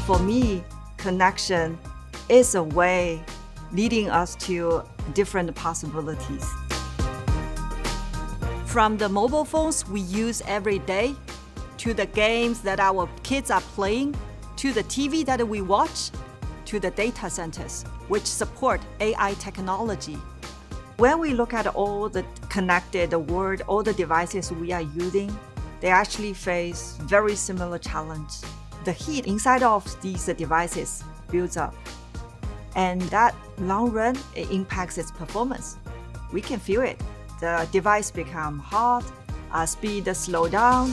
For me, connection is a way leading us to different possibilities. From the mobile phones we use every day, to the games that our kids are playing, to the TV that we watch, to the data centers, which support AI technology. When we look at all the connected world, all the devices we are using, they actually face very similar challenge. The heat inside of these devices builds up, and that long run, it impacts its performance. We can feel it. The device become hot, speed slow down.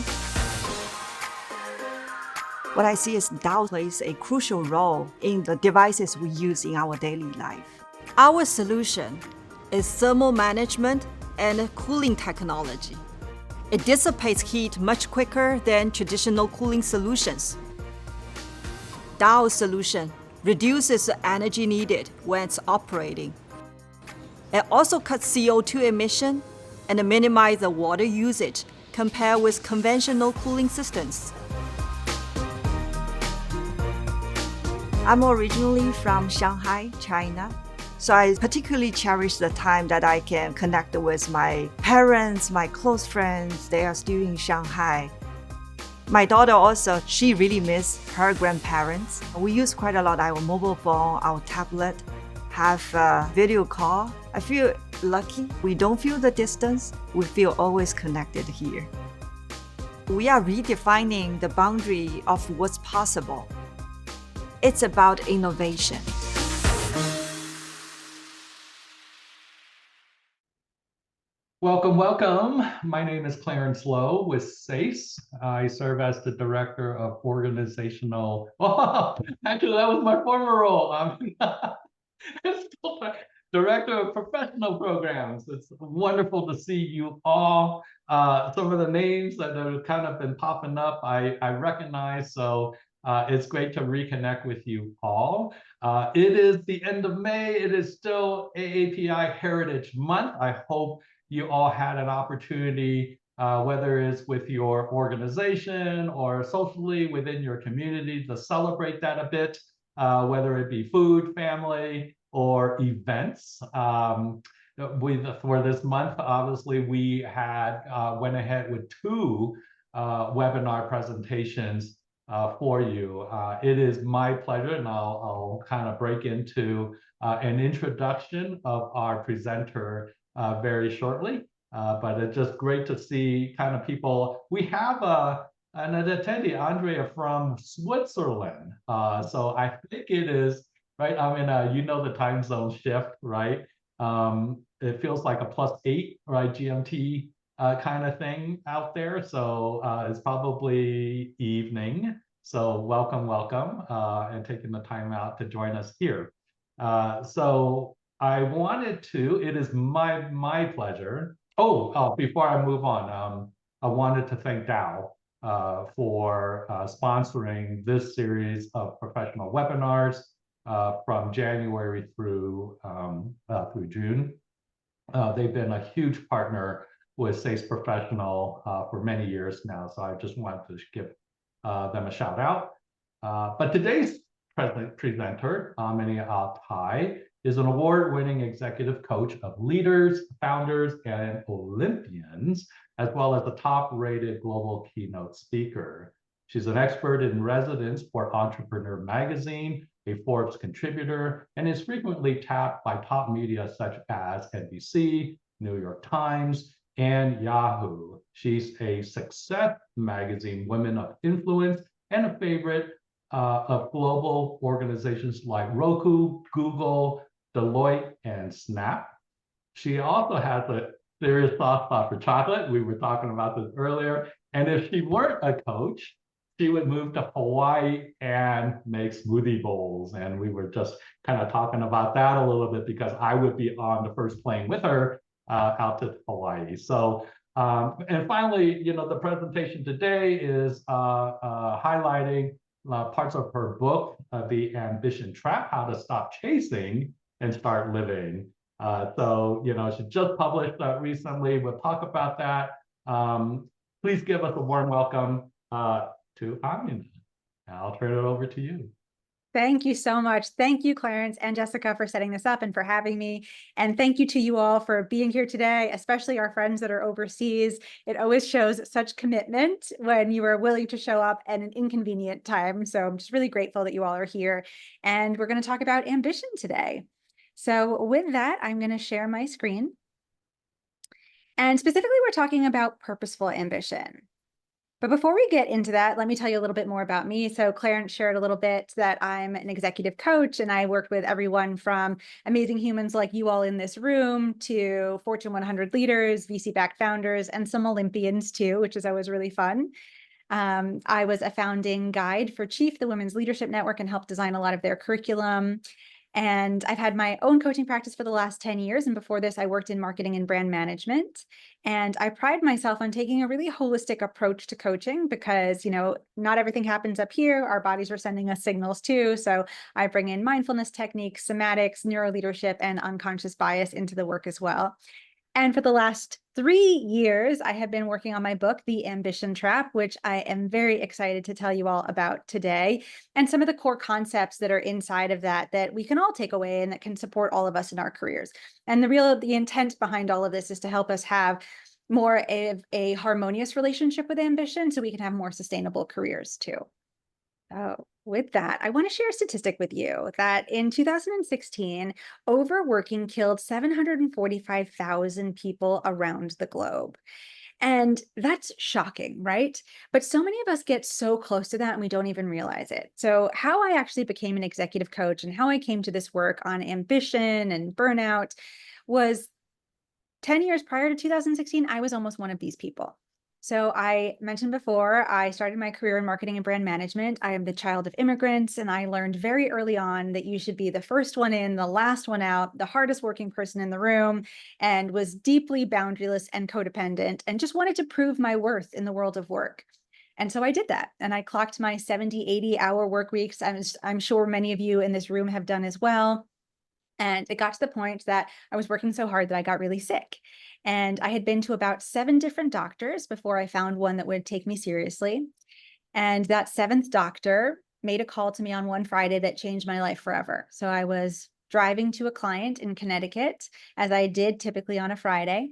What I see is DAO plays a crucial role in the devices we use in our daily life. Our solution is thermal management and cooling technology. It dissipates heat much quicker than traditional cooling solutions. DAO solution reduces the energy needed when it's operating. It also cuts CO2 emission and minimizes the water usage compared with conventional cooling systems. I'm originally from Shanghai, China, so I particularly cherish the time that I can connect with my parents, my close friends. They are still in Shanghai. My daughter also, she really misses her grandparents. We use quite a lot our mobile phone, our tablet, have a video call. I feel lucky. We don't feel the distance. We feel always connected here. We are redefining the boundary of what's possible. It's about innovation. Welcome, welcome. My name is Clarence Lowe with SASE. I serve as the Director of Organizational, actually that was my former role. I'm still Director of Professional Programs. It's wonderful to see you all. Some of the names that have kind of been popping up, I recognize, so it's great to reconnect with you all. It is the end of May. It is still AAPI Heritage Month. I hope you all had an opportunity, whether it's with your organization or socially within your community, to celebrate that a bit, whether it be food, family, or events. For this month, obviously, we had went ahead with two webinar presentations for you. It is my pleasure, and I'll kind of break into an introduction of our presenter very shortly, but it's just great to see kind of people. We have an attendee, Andrea from Switzerland. So I think it is, right? I mean, you know the time zone shift, right? It feels like a +8, right? GMT kind of thing out there. So it's probably evening. So welcome, welcome, and taking the time out to join us here. So I wanted to, it is my pleasure. Before I move on, I wanted to thank Dow for sponsoring this series of professional webinars from January through June. They've been a huge partner with SASE Professional for many years now, so I just wanted to give them a shout out. But today's presenter, Amini Altai, is an award-winning executive coach of leaders, founders, and Olympians, as well as a top-rated global keynote speaker. She's an expert in residence for Entrepreneur Magazine, a Forbes contributor, and is frequently tapped by top media such as NBC, New York Times, and Yahoo. She's a Success Magazine Women of Influence and a favorite of global organizations like Roku, Google, Deloitte, and Snap. She also has a serious soft spot for chocolate. We were talking about this earlier. And if she weren't a coach, she would move to Hawaii and make smoothie bowls. And we were just kind of talking about that a little bit because I would be on the first plane with her out to Hawaii. So, and finally, you know, the presentation today is highlighting parts of her book, The Ambition Trap, How to Stop Chasing and Start Living. So, she just published recently. We'll talk about that. Please give us a warm welcome to Amina. I'll turn it over to you. Thank you so much. Thank you, Clarence and Jessica, for setting this up and for having me. And thank you to you all for being here today, especially our friends that are overseas. It always shows such commitment when you are willing to show up at an inconvenient time. So I'm just really grateful that you all are here. And we're going to talk about ambition today. So with that, I'm going to share my screen. And specifically, we're talking about purposeful ambition. But before we get into that, let me tell you a little bit more about me. So Clarence shared a little bit that I'm an executive coach, and I worked with everyone from amazing humans like you all in this room to Fortune 100 leaders, VC-backed founders, and some Olympians too, which is always really fun. I was a founding guide for Chief, the Women's Leadership Network, and helped design a lot of their curriculum. And I've had my own coaching practice for the last 10 years. And before this, I worked in marketing and brand management. And I pride myself on taking a really holistic approach to coaching because, not everything happens up here. Our bodies are sending us signals too. So I bring in mindfulness techniques, somatics, neuroleadership, and unconscious bias into the work as well. And for the last 3 years, I have been working on my book, The Ambition Trap, which I am very excited to tell you all about today, and some of the core concepts that are inside of that we can all take away and that can support all of us in our careers. And the intent behind all of this is to help us have more of a harmonious relationship with ambition so we can have more sustainable careers too. Oh, with that, I want to share a statistic with you that in 2016, overworking killed 745,000 people around the globe. And that's shocking, right? But so many of us get so close to that and we don't even realize it. So how I actually became an executive coach and how I came to this work on ambition and burnout was 10 years prior to 2016, I was almost one of these people. So I mentioned before, I started my career in marketing and brand management. I am the child of immigrants, and I learned very early on that you should be the first one in, the last one out, the hardest working person in the room, and was deeply boundaryless and codependent, and just wanted to prove my worth in the world of work. And so I did that, and I clocked my 70, 80-hour work weeks. I'm sure many of you in this room have done as well. And it got to the point that I was working so hard that I got really sick. And I had been to about 7 different doctors before I found one that would take me seriously. And that 7th doctor made a call to me on one Friday that changed my life forever. So I was driving to a client in Connecticut, as I did typically on a Friday.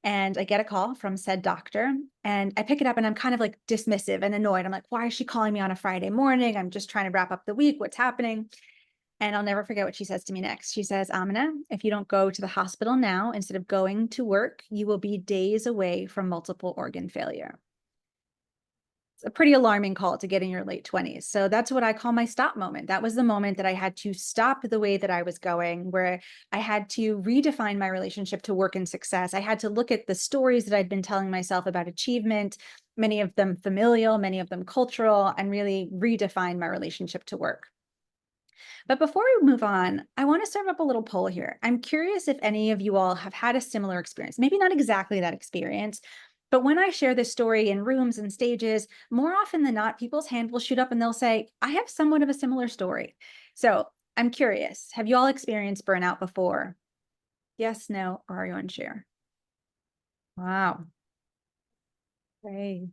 And I get a call from said doctor, and I pick it up and I'm kind of like dismissive and annoyed. I'm like, why is she calling me on a Friday morning? I'm just trying to wrap up the week. What's happening? And I'll never forget what she says to me next. She says, Amina, if you don't go to the hospital now, instead of going to work, you will be days away from multiple organ failure. It's a pretty alarming call to get in your late 20s. So that's what I call my stop moment. That was the moment that I had to stop the way that I was going, where I had to redefine my relationship to work and success. I had to look at the stories that I'd been telling myself about achievement, many of them familial, many of them cultural, and really redefine my relationship to work. But before we move on, I want to serve up a little poll here. I'm curious if any of you all have had a similar experience, maybe not exactly that experience, but when I share this story in rooms and stages, more often than not, people's hand will shoot up and they'll say, I have somewhat of a similar story. So I'm curious, have you all experienced burnout before? Yes, no, or are you unsure? Wow. Okay.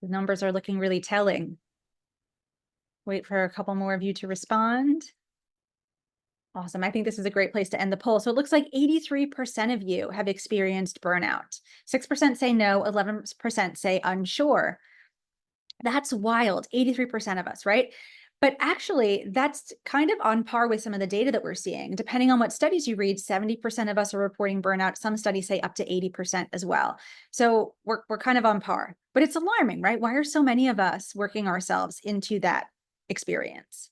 The numbers are looking really telling. Wait for a couple more of you to respond. Awesome. I think this is a great place to end the poll. So it looks like 83% of you have experienced burnout. 6% say no, 11% say unsure. That's wild. 83% of us, right? But actually, that's kind of on par with some of the data that we're seeing. Depending on what studies you read, 70% of us are reporting burnout. Some studies say up to 80% as well. So we're kind of on par. But it's alarming, right? Why are so many of us working ourselves into that experience?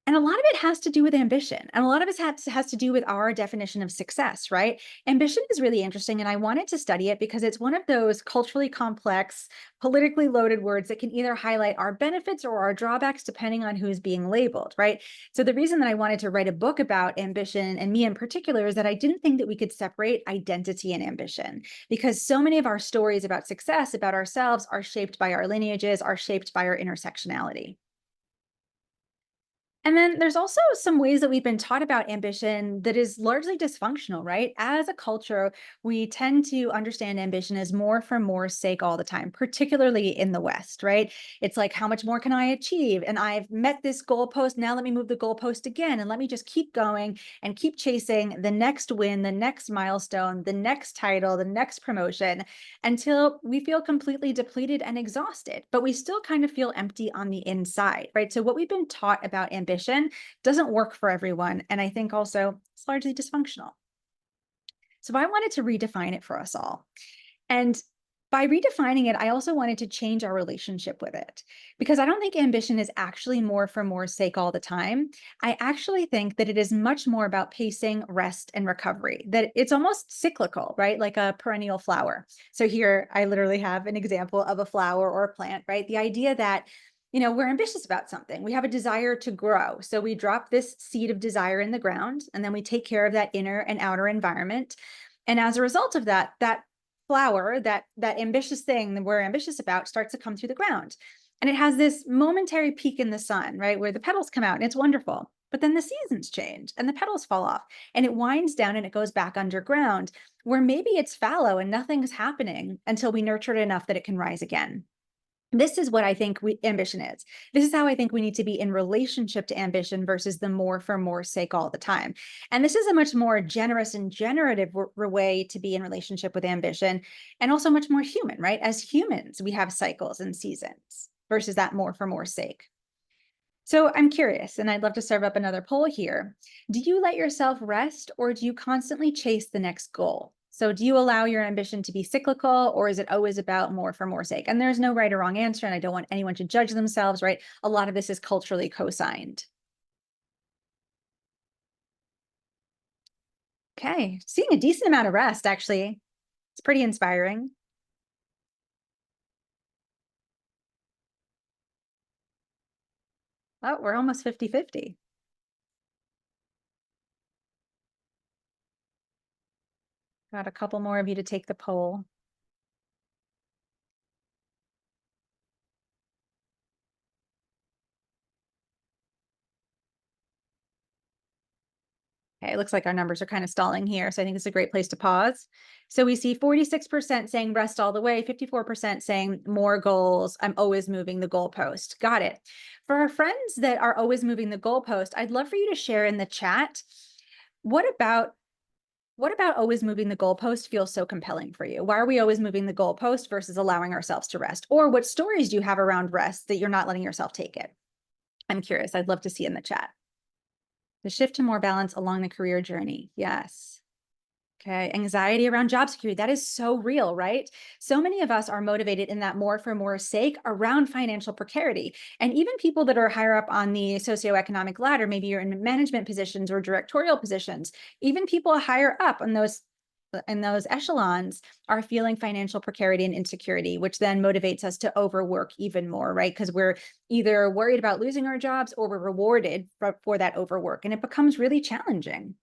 And a lot of it has to do with ambition. And a lot of it has to do with our definition of success, right? Ambition is really interesting. And I wanted to study it because it's one of those culturally complex, politically loaded words that can either highlight our benefits or our drawbacks, depending on who's being labeled, right? So the reason that I wanted to write a book about ambition, and me in particular, is that I didn't think that we could separate identity and ambition, because so many of our stories about success, about ourselves, are shaped by our lineages, are shaped by our intersectionality. And then there's also some ways that we've been taught about ambition that is largely dysfunctional, right? As a culture, we tend to understand ambition as more for more's sake all the time, particularly in the West, right? It's like, how much more can I achieve? And I've met this goalpost. Now let me move the goalpost again. And let me just keep going and keep chasing the next win, the next milestone, the next title, the next promotion, until we feel completely depleted and exhausted, but we still kind of feel empty on the inside, right? So what we've been taught about ambition doesn't work for everyone. And I think also it's largely dysfunctional. So I wanted to redefine it for us all. And by redefining it, I also wanted to change our relationship with it, because I don't think ambition is actually more for more's sake all the time. I actually think that it is much more about pacing, rest, and recovery, that it's almost cyclical, right? Like a perennial flower. So here I literally have an example of a flower or a plant, right? The idea that we're ambitious about something. We have a desire to grow. So we drop this seed of desire in the ground, and then we take care of that inner and outer environment. And as a result of that, that flower, that ambitious thing that we're ambitious about, starts to come through the ground. And it has this momentary peak in the sun, right? Where the petals come out and it's wonderful. But then the seasons change and the petals fall off and it winds down and it goes back underground, where maybe it's fallow and nothing's happening until we nurture it enough that it can rise again. This is what I think ambition is. This is how I think we need to be in relationship to ambition versus the more for more's sake all the time. And this is a much more generous and generative way to be in relationship with ambition, and also much more human, right? As humans, we have cycles and seasons versus that more for more's sake. So I'm curious, and I'd love to serve up another poll here. Do you let yourself rest, or do you constantly chase the next goal? So do you allow your ambition to be cyclical, or is it always about more for more's sake? And there's no right or wrong answer, and I don't want anyone to judge themselves, right? A lot of this is culturally co-signed. Okay, seeing a decent amount of rest, actually. It's pretty inspiring. Oh, we're almost 50-50. Got a couple more of you to take the poll. Okay, it looks like our numbers are kind of stalling here, so I think it's a great place to pause. So we see 46% saying rest all the way, 54% saying more goals. I'm always moving the goalpost. Got it. For our friends that are always moving the goalpost, I'd love for you to share in the chat, what about always moving the goalpost feels so compelling for you? Why are we always moving the goalpost versus allowing ourselves to rest? Or what stories do you have around rest that you're not letting yourself take it? I'm curious. I'd love to see in the chat. The shift to more balance along the career journey. Yes. Okay. Anxiety around job security. That is so real, right? So many of us are motivated in that more for more's sake around financial precarity. And even people that are higher up on the socioeconomic ladder, maybe you're in management positions or directorial positions, even people higher up on those echelons are feeling financial precarity and insecurity, which then motivates us to overwork even more, right? Because we're either worried about losing our jobs or we're rewarded for that overwork. And it becomes really challenging.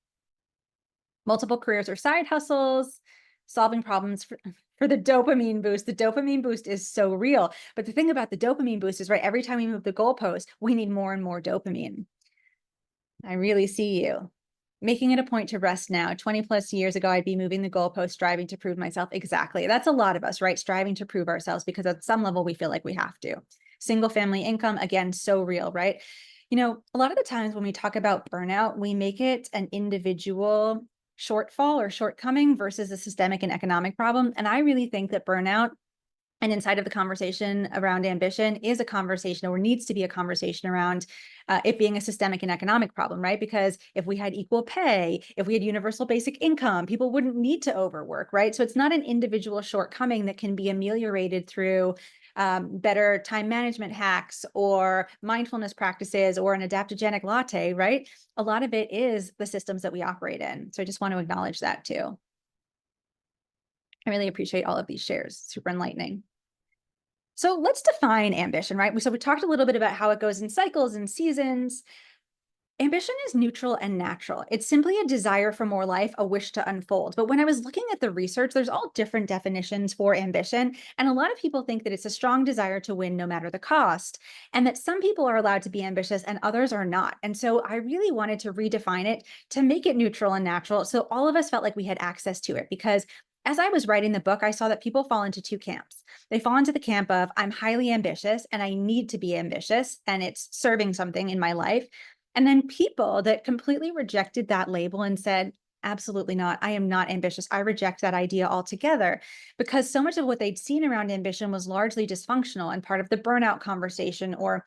Multiple careers or side hustles, solving problems for the dopamine boost. The dopamine boost is so real. But the thing about the dopamine boost is, right, every time we move the goalpost, we need more and more dopamine. I really see you. Making it a point to rest now. 20 plus years ago, I'd be moving the goalpost, striving to prove myself. Exactly. That's a lot of us, right? Striving to prove ourselves because at some level we feel like we have to. Single family income, again, so real, right? A lot of the times when we talk about burnout, we make it an individual shortfall or shortcoming versus a systemic and economic problem. And I really think that burnout, and inside of the conversation around ambition, is a conversation, or needs to be a conversation around it being a systemic and economic problem, right? Because if we had equal pay, if we had universal basic income, people wouldn't need to overwork, right? So it's not an individual shortcoming that can be ameliorated through better time management hacks or mindfulness practices or an adaptogenic latte, right? A lot of it is the systems that we operate in. So I just want to acknowledge that too. I really appreciate all of these shares. Super enlightening. So let's define ambition, right? So we talked a little bit about how it goes in cycles and seasons. Ambition is neutral and natural. It's simply a desire for more life, a wish to unfold. But when I was looking at the research, there's all different definitions for ambition. And a lot of people think that it's a strong desire to win no matter the cost, and that some people are allowed to be ambitious and others are not. And so I really wanted to redefine it to make it neutral and natural. So all of us felt like we had access to it, because as I was writing the book, I saw that people fall into two camps. They fall into the camp of, I'm highly ambitious and I need to be ambitious and it's serving something in my life. And then people that completely rejected that label and said, absolutely not. I am not ambitious. I reject that idea altogether, because so much of what they'd seen around ambition was largely dysfunctional and part of the burnout conversation, or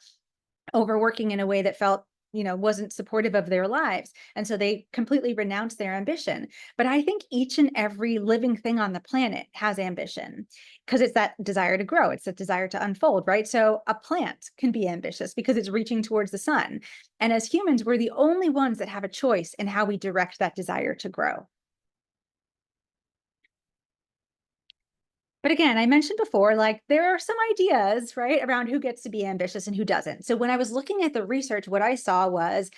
overworking in a way that felt, wasn't supportive of their lives. And so they completely renounced their ambition. But I think each and every living thing on the planet has ambition, because it's that desire to grow. It's that desire to unfold, right? So a plant can be ambitious because it's reaching towards the sun. And as humans, we're the only ones that have a choice in how we direct that desire to grow. But again, I mentioned before, like, there are some ideas, right, around who gets to be ambitious and who doesn't. So when I was looking at the research, what I saw was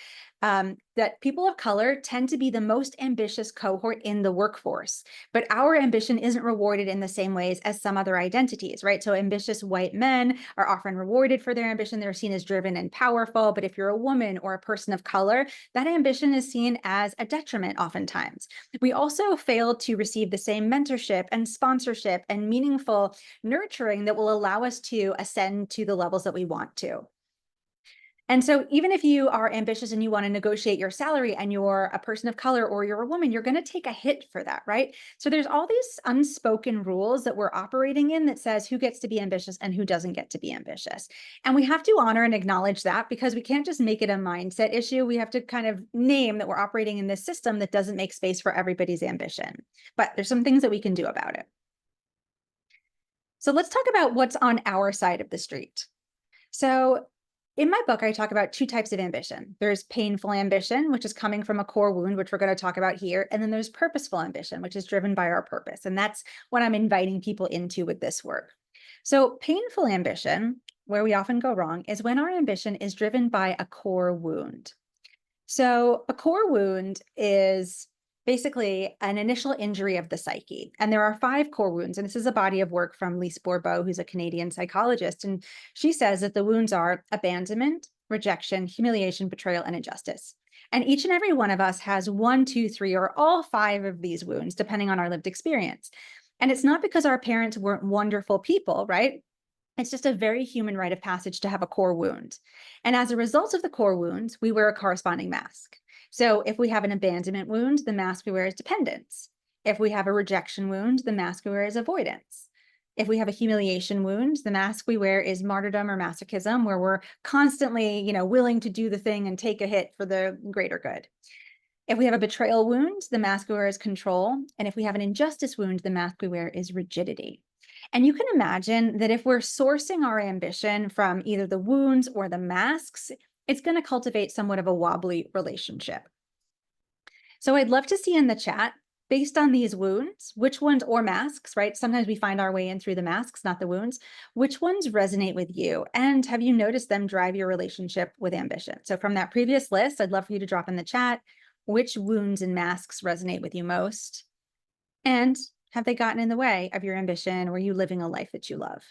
that people of color tend to be the most ambitious cohort in the workforce, but our ambition isn't rewarded in the same ways as some other identities, right? So ambitious white men are often rewarded for their ambition. They're seen as driven and powerful. But if you're a woman or a person of color, that ambition is seen as a detriment oftentimes. We also fail to receive the same mentorship and sponsorship and meaningful nurturing that will allow us to ascend to the levels that we want to. And so even if you are ambitious and you want to negotiate your salary and you're a person of color or you're a woman, you're going to take a hit for that, right? So there's all these unspoken rules that we're operating in that says who gets to be ambitious and who doesn't get to be ambitious. And we have to honor and acknowledge that, because we can't just make it a mindset issue. We have to kind of name that we're operating in this system that doesn't make space for everybody's ambition. But there's some things that we can do about it. So let's talk about what's on our side of the street. So in my book, I talk about two types of ambition. There's painful ambition, which is coming from a core wound, which we're going to talk about here. And then there's purposeful ambition, which is driven by our purpose. And that's what I'm inviting people into with this work. So painful ambition, where we often go wrong, is when our ambition is driven by a core wound. So a core wound is basically an initial injury of the psyche. And there are 5 core wounds. And this is a body of work from Lise Bourbeau, who's a Canadian psychologist. And she says that the wounds are abandonment, rejection, humiliation, betrayal, and injustice. And each and every one of us has 1, 2, 3, or all 5 of these wounds, depending on our lived experience. And it's not because our parents weren't wonderful people, right? It's just a very human rite of passage to have a core wound. And as a result of the core wounds, we wear a corresponding mask. So if we have an abandonment wound, the mask we wear is dependence. If we have a rejection wound, the mask we wear is avoidance. If we have a humiliation wound, the mask we wear is martyrdom or masochism, where we're constantly, willing to do the thing and take a hit for the greater good. If we have a betrayal wound, the mask we wear is control. And if we have an injustice wound, the mask we wear is rigidity. And you can imagine that if we're sourcing our ambition from either the wounds or the masks, it's going to cultivate somewhat of a wobbly relationship. So I'd love to see in the chat, based on these wounds, which ones, or masks, right? Sometimes we find our way in through the masks, not the wounds. Which ones resonate with you? And have you noticed them drive your relationship with ambition? So from that previous list, I'd love for you to drop in the chat which wounds and masks resonate with you most. And have they gotten in the way of your ambition? Or are you living a life that you love?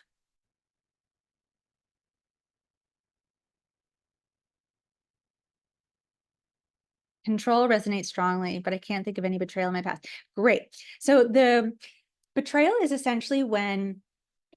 Control resonates strongly, but I can't think of any betrayal in my past. Great. So the betrayal is essentially when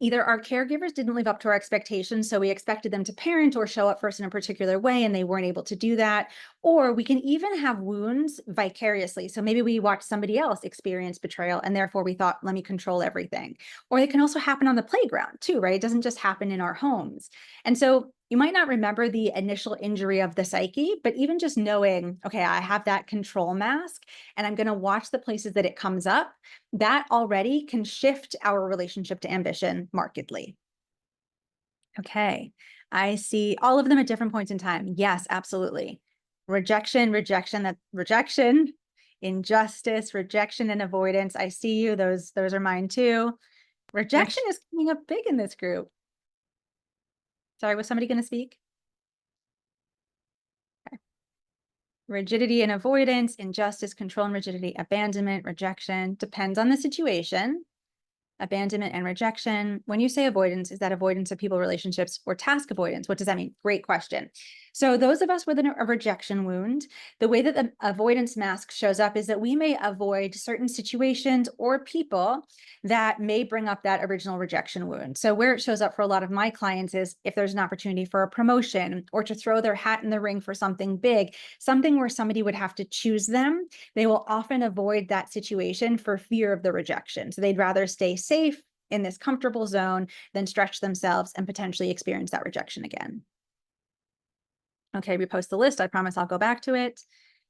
either our caregivers didn't live up to our expectations, so we expected them to parent or show up for us in a particular way, and they weren't able to do that. Or we can even have wounds vicariously. So maybe we watched somebody else experience betrayal, and therefore we thought, let me control everything. Or they can also happen on the playground too, right? It doesn't just happen in our homes. And so you might not remember the initial injury of the psyche, but even just knowing, okay, I have that control mask, and I'm going to watch the places that it comes up, that already can shift our relationship to ambition markedly. Okay, I see all of them at different points in time. Yes, absolutely. Rejection, injustice, rejection, and avoidance. I see you. Those are mine too. Rejection is coming up big in this group. Sorry, was somebody going to speak? Okay. Rigidity and avoidance, injustice, control and rigidity, abandonment, rejection, depends on the situation. Abandonment and rejection. When you say avoidance, is that avoidance of people, relationships, or task avoidance? What does that mean? Great question. So those of us with a rejection wound, the way that the avoidance mask shows up is that we may avoid certain situations or people that may bring up that original rejection wound. So where it shows up for a lot of my clients is if there's an opportunity for a promotion or to throw their hat in the ring for something big, something where somebody would have to choose them, they will often avoid that situation for fear of the rejection. So they'd rather stay safe in this comfortable zone than stretch themselves and potentially experience that rejection again. Okay, we post the list. I promise I'll go back to it.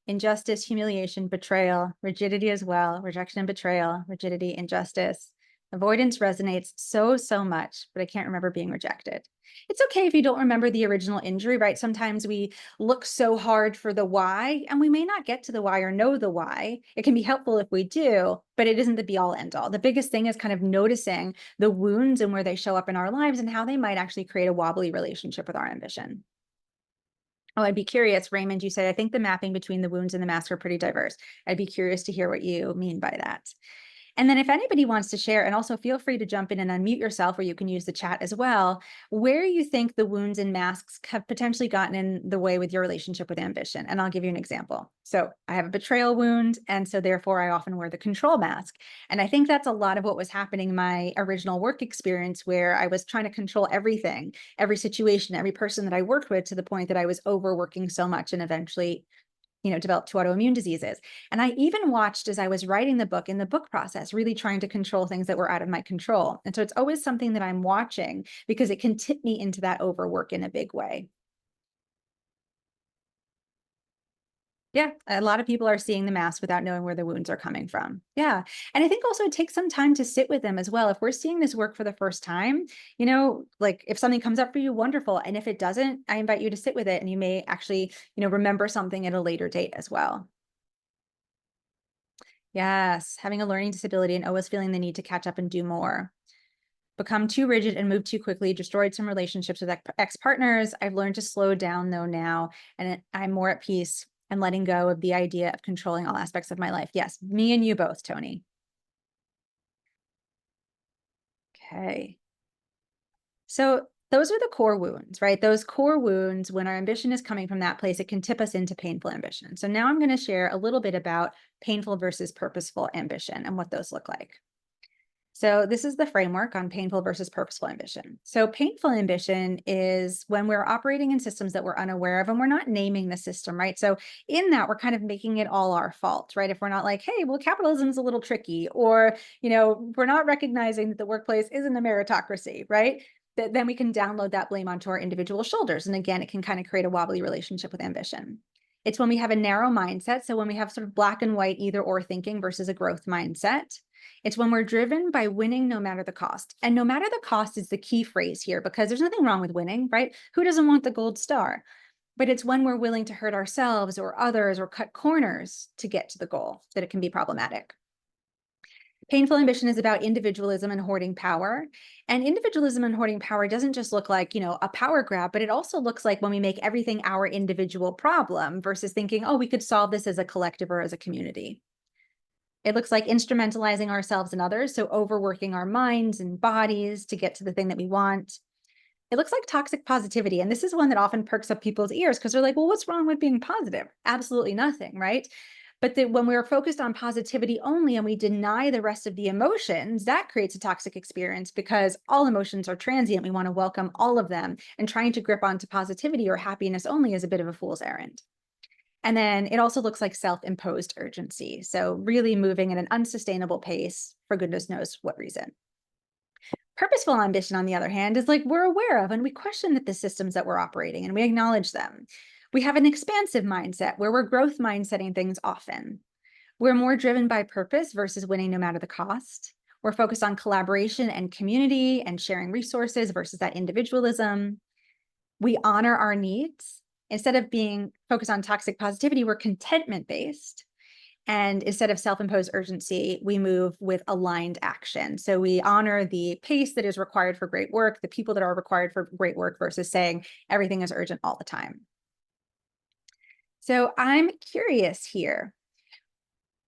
Injustice, humiliation, betrayal, rigidity as well, rejection and betrayal, rigidity, injustice. Avoidance resonates so much, but I can't remember being rejected. It's okay if you don't remember the original injury, right? Sometimes we look so hard for the why, and we may not get to the why or know the why. It can be helpful if we do, but it isn't the be all end all. The biggest thing is kind of noticing the wounds and where they show up in our lives and how they might actually create a wobbly relationship with our ambition. Oh, I'd be curious, Raymond, you said, I think the mapping between the wounds and the mask are pretty diverse. I'd be curious to hear what you mean by that. And then if anybody wants to share, and also feel free to jump in and unmute yourself, or you can use the chat as well, where you think the wounds and masks have potentially gotten in the way with your relationship with ambition. And I'll give you an example. So I have a betrayal wound, and so therefore I often wear the control mask. And I think that's a lot of what was happening in my original work experience, where I was trying to control everything, every situation, every person that I worked with, to the point that I was overworking so much and eventually developed 2 autoimmune diseases. And I even watched as I was writing the book, in the book process, really trying to control things that were out of my control. And so it's always something that I'm watching because it can tip me into that overwork in a big way. Yeah, a lot of people are seeing the mask without knowing where the wounds are coming from. Yeah. And I think also it takes some time to sit with them as well. If we're seeing this work for the first time, like if something comes up for you, wonderful. And if it doesn't, I invite you to sit with it, and you may actually, remember something at a later date as well. Yes, having a learning disability and always feeling the need to catch up and do more. Become too rigid and move too quickly, destroyed some relationships with ex-partners. I've learned to slow down though now, and I'm more at peace and letting go of the idea of controlling all aspects of my life. Yes, me and you both, Tony. Okay. So those are the core wounds, right? Those core wounds, when our ambition is coming from that place, it can tip us into painful ambition. So now I'm going to share a little bit about painful versus purposeful ambition and what those look like. So this is the framework on painful versus purposeful ambition. So painful ambition is when we're operating in systems that we're unaware of and we're not naming the system, right? So in that, we're kind of making it all our fault, right? If we're not like, hey, well, capitalism is a little tricky, or, we're not recognizing that the workplace isn't a meritocracy, right? Then we can download that blame onto our individual shoulders. And again, it can kind of create a wobbly relationship with ambition. It's when we have a narrow mindset. So when we have sort of black and white either or thinking versus a growth mindset. It's when we're driven by winning no matter the cost. And no matter the cost is the key phrase here, because there's nothing wrong with winning, right? Who doesn't want the gold star? But it's when we're willing to hurt ourselves or others or cut corners to get to the goal that it can be problematic. Painful ambition is about individualism and hoarding power. And individualism and hoarding power doesn't just look like, a power grab, but it also looks like when we make everything our individual problem versus thinking, oh, we could solve this as a collective or as a community. It looks like instrumentalizing ourselves and others, so overworking our minds and bodies to get to the thing that we want. It looks like toxic positivity, and this is one that often perks up people's ears because they're like, well, what's wrong with being positive? Absolutely nothing, right? But when we're focused on positivity only and we deny the rest of the emotions, that creates a toxic experience because all emotions are transient. We want to welcome all of them, and trying to grip onto positivity or happiness only is a bit of a fool's errand. And then it also looks like self-imposed urgency. So really moving at an unsustainable pace for goodness knows what reason. Purposeful ambition, on the other hand, is like we're aware of and we question the systems that we're operating and we acknowledge them. We have an expansive mindset where we're growth mindsetting things often. We're more driven by purpose versus winning no matter the cost. We're focused on collaboration and community and sharing resources versus that individualism. We honor our needs. Instead of being focused on toxic positivity, we're contentment-based. And instead of self-imposed urgency, we move with aligned action. So we honor the pace that is required for great work, the people that are required for great work versus saying everything is urgent all the time. So I'm curious here.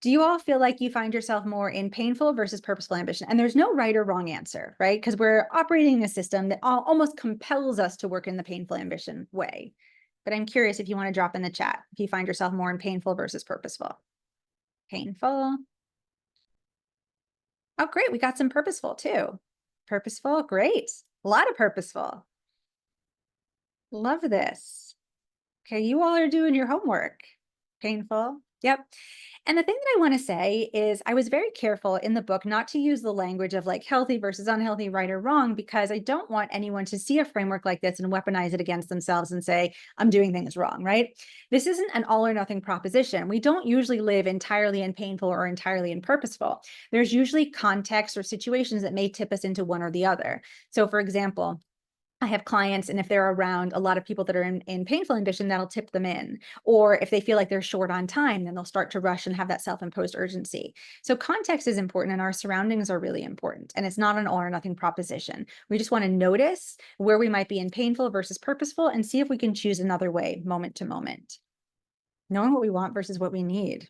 Do you all feel like you find yourself more in painful versus purposeful ambition? And there's no right or wrong answer, right? Because we're operating a system that almost compels us to work in the painful ambition way. But I'm curious if you want to drop in the chat, if you find yourself more in painful versus purposeful. Painful. Oh, great. We got some purposeful too. Purposeful. Great. A lot of purposeful. Love this. Okay. You all are doing your homework. Painful. Yep. And the thing that I want to say is I was very careful in the book not to use the language of like healthy versus unhealthy, right or wrong, because I don't want anyone to see a framework like this and weaponize it against themselves and say, I'm doing things wrong, right? This isn't an all or nothing proposition. We don't usually live entirely in painful or entirely in purposeful. There's usually context or situations that may tip us into one or the other. So for example, I have clients, and if they're around a lot of people that are in painful ambition, that'll tip them in. Or if they feel like they're short on time, then they'll start to rush and have that self-imposed urgency. So context is important, and our surroundings are really important. And it's not an all or nothing proposition. We just want to notice where we might be in painful versus purposeful and see if we can choose another way, moment to moment. Knowing what we want versus what we need.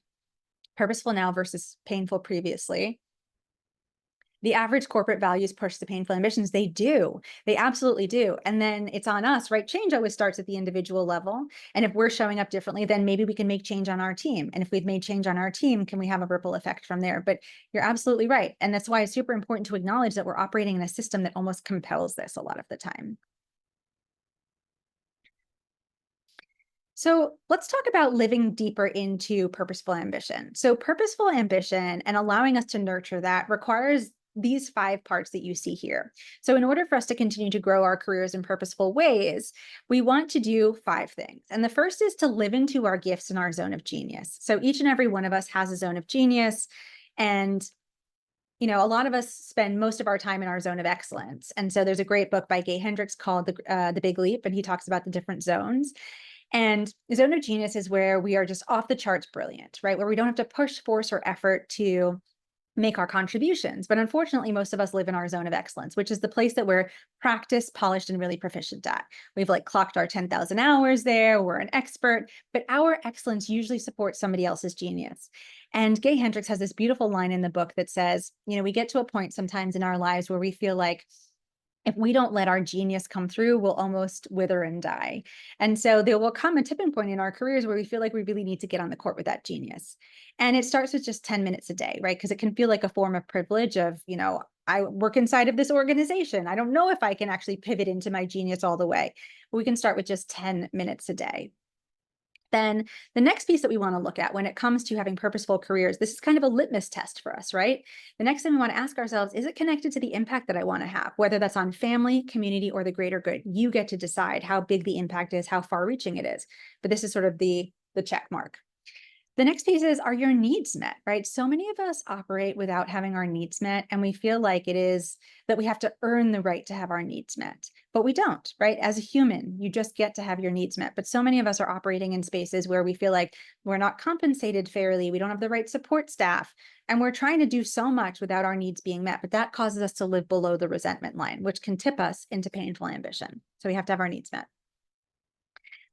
Purposeful now versus painful previously. The average corporate values push the painful ambitions. They do. They absolutely do. And then it's on us, right? Change always starts at the individual level. And if we're showing up differently, then maybe we can make change on our team. And if we've made change on our team, can we have a ripple effect from there? But you're absolutely right. And that's why it's super important to acknowledge that we're operating in a system that almost compels this a lot of the time. So let's talk about living deeper into purposeful ambition. So purposeful ambition and allowing us to nurture that requires these 5 parts that you see here. So in order for us to continue to grow our careers in purposeful ways, we want to do 5 things. And the first is to live into our gifts and our zone of genius. So each and every one of us has a zone of genius. And a lot of us spend most of our time in our zone of excellence. And so there's a great book by Gay Hendricks called The Big Leap, and he talks about the different zones. And the zone of genius is where we are just off the charts brilliant, right? Where we don't have to push, force, or effort to make our contributions. But unfortunately, most of us live in our zone of excellence, which is the place that we're practiced, polished, and really proficient at. We've like clocked our 10,000 hours there. We're an expert, but our excellence usually supports somebody else's genius. And Gay Hendricks has this beautiful line in the book that says, we get to a point sometimes in our lives where we feel like, if we don't let our genius come through, we'll almost wither and die. And so there will come a tipping point in our careers where we feel like we really need to get on the court with that genius. And it starts with just 10 minutes a day, right? Because it can feel like a form of privilege of, I work inside of this organization. I don't know if I can actually pivot into my genius all the way. But we can start with just 10 minutes a day. Then the next piece that we want to look at when it comes to having purposeful careers, this is kind of a litmus test for us, right? The next thing we want to ask ourselves, is it connected to the impact that I want to have, whether that's on family, community, or the greater good? You get to decide how big the impact is, how far reaching it is. But this is sort of the check mark. The next piece is, are your needs met, right? So many of us operate without having our needs met, and we feel like it is that we have to earn the right to have our needs met, but we don't, right? As a human, you just get to have your needs met. But so many of us are operating in spaces where we feel like we're not compensated fairly, we don't have the right support staff, and we're trying to do so much without our needs being met, but that causes us to live below the resentment line, which can tip us into painful ambition. So we have to have our needs met.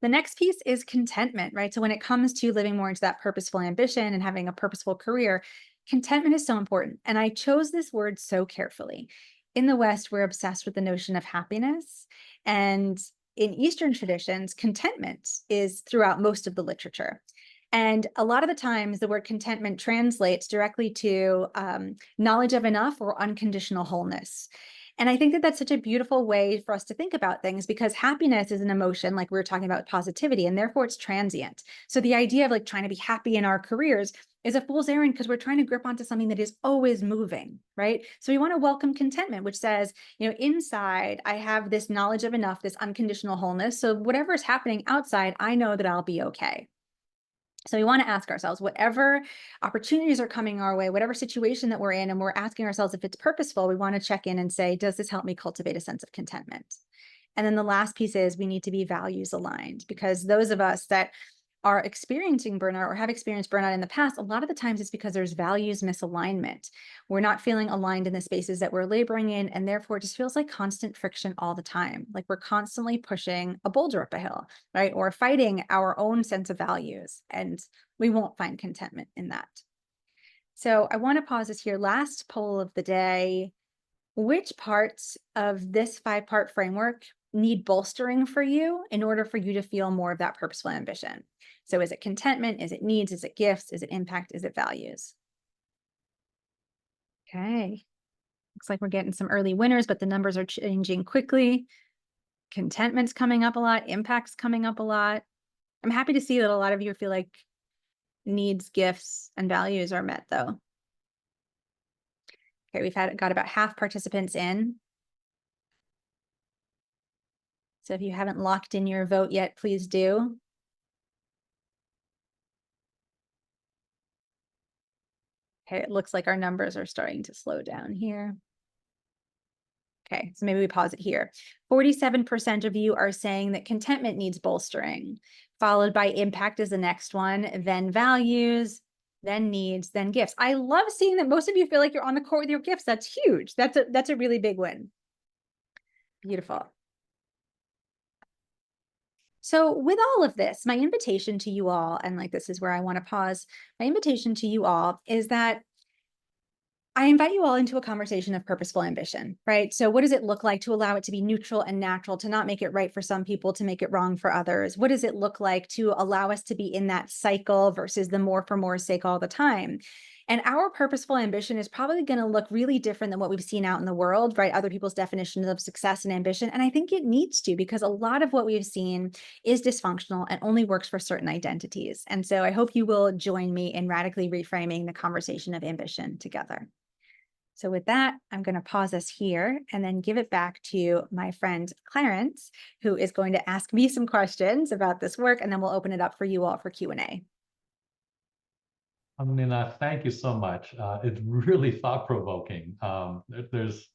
The next piece is contentment, right? So when it comes to living more into that purposeful ambition and having a purposeful career, contentment is so important. And I chose this word so carefully. In the West, we're obsessed with the notion of happiness. And in Eastern traditions, contentment is throughout most of the literature. And a lot of the times, the word contentment translates directly to knowledge of enough or unconditional wholeness. And I think that that's such a beautiful way for us to think about things, because happiness is an emotion, like we were talking about positivity, and therefore it's transient. So the idea of like trying to be happy in our careers is a fool's errand, because we're trying to grip onto something that is always moving, right? So we want to welcome contentment, which says, inside I have this knowledge of enough, this unconditional wholeness. So whatever is happening outside, I know that I'll be okay. So we want to ask ourselves, whatever opportunities are coming our way, whatever situation that we're in, and we're asking ourselves if it's purposeful, we want to check in and say, does this help me cultivate a sense of contentment? And then the last piece is we need to be values aligned, because those of us that are experiencing burnout or have experienced burnout in the past, a lot of the times it's because there's values misalignment. We're not feeling aligned in the spaces that we're laboring in, and therefore it just feels like constant friction all the time. Like we're constantly pushing a boulder up a hill, right? Or fighting our own sense of values, and we won't find contentment in that. So I want to pause this here. Last poll of the day. Which parts of this 5-part framework need bolstering for you in order for you to feel more of that purposeful ambition? So is it contentment? Is it needs? Is it gifts? Is it impact? Is it values? Okay. Looks like we're getting some early winners, but the numbers are changing quickly. Contentment's coming up a lot. Impact's coming up a lot. I'm happy to see that a lot of you feel like needs, gifts, and values are met, though. Okay, we've got about half participants in. So if you haven't locked in your vote yet, please do. Okay, it looks like our numbers are starting to slow down here. Okay, so maybe we pause it here. 47% of you are saying that contentment needs bolstering, followed by impact is the next one, then values, then needs, then gifts. I love seeing that most of you feel like you're on the court with your gifts. That's huge. That's a really big win. Beautiful. So with all of this, my invitation to you all, and like this is where I want to pause, my invitation to you all is that I invite you all into a conversation of purposeful ambition, right? So what does it look like to allow it to be neutral and natural, to not make it right for some people, to make it wrong for others? What does it look like to allow us to be in that cycle versus the more for more sake all the time? And our purposeful ambition is probably going to look really different than what we've seen out in the world, right? Other people's definitions of success and ambition. And I think it needs to, because a lot of what we've seen is dysfunctional and only works for certain identities. And so I hope you will join me in radically reframing the conversation of ambition together. So with that, I'm going to pause us here and then give it back to my friend Clarence, who is going to ask me some questions about this work, and then we'll open it up for you all for Q&A. I mean, thank you so much. It's really thought-provoking. There's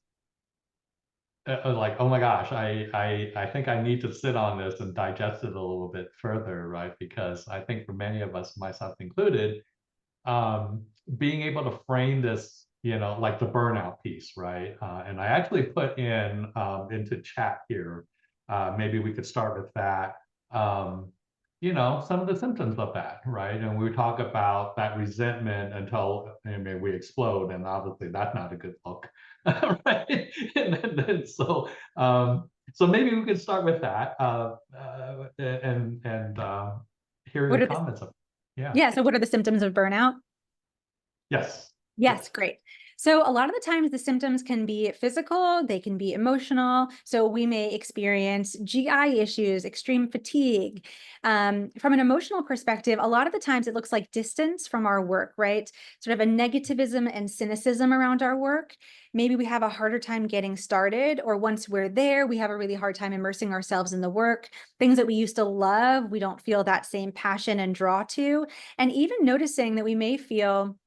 like, oh my gosh, I think I need to sit on this and digest it a little bit further, right? Because I think for many of us, myself included, being able to frame this, like the burnout piece, right? And I actually put in into chat here, maybe we could start with that. Some of the symptoms of that, right? And we talk about that resentment until we explode, and obviously that's not a good look, right? And so maybe we could start with that, and hear your comments. Yeah. So what are the symptoms of burnout? Yes. Yes, great. So a lot of the times the symptoms can be physical, they can be emotional. So we may experience GI issues, extreme fatigue. From an emotional perspective, a lot of the times it looks like distance from our work, right? Sort of a negativism and cynicism around our work. Maybe we have a harder time getting started, or once we're there, we have a really hard time immersing ourselves in the work. Things that we used to love, we don't feel that same passion and draw to. And even noticing that we may feel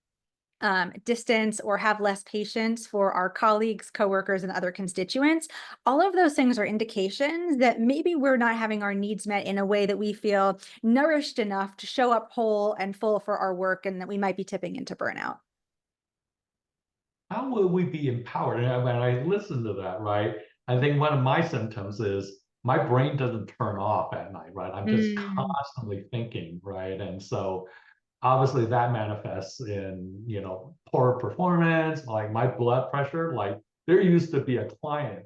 distance or have less patience for our colleagues, coworkers, and other constituents. All of those things are indications that maybe we're not having our needs met in a way that we feel nourished enough to show up whole and full for our work, and that we might be tipping into burnout. How will we be empowered? And when I listen to that, right, I think one of my symptoms is my brain doesn't turn off at night, right? I'm just constantly thinking, right? And so obviously that manifests in, poor performance, like my blood pressure. Like there used to be a client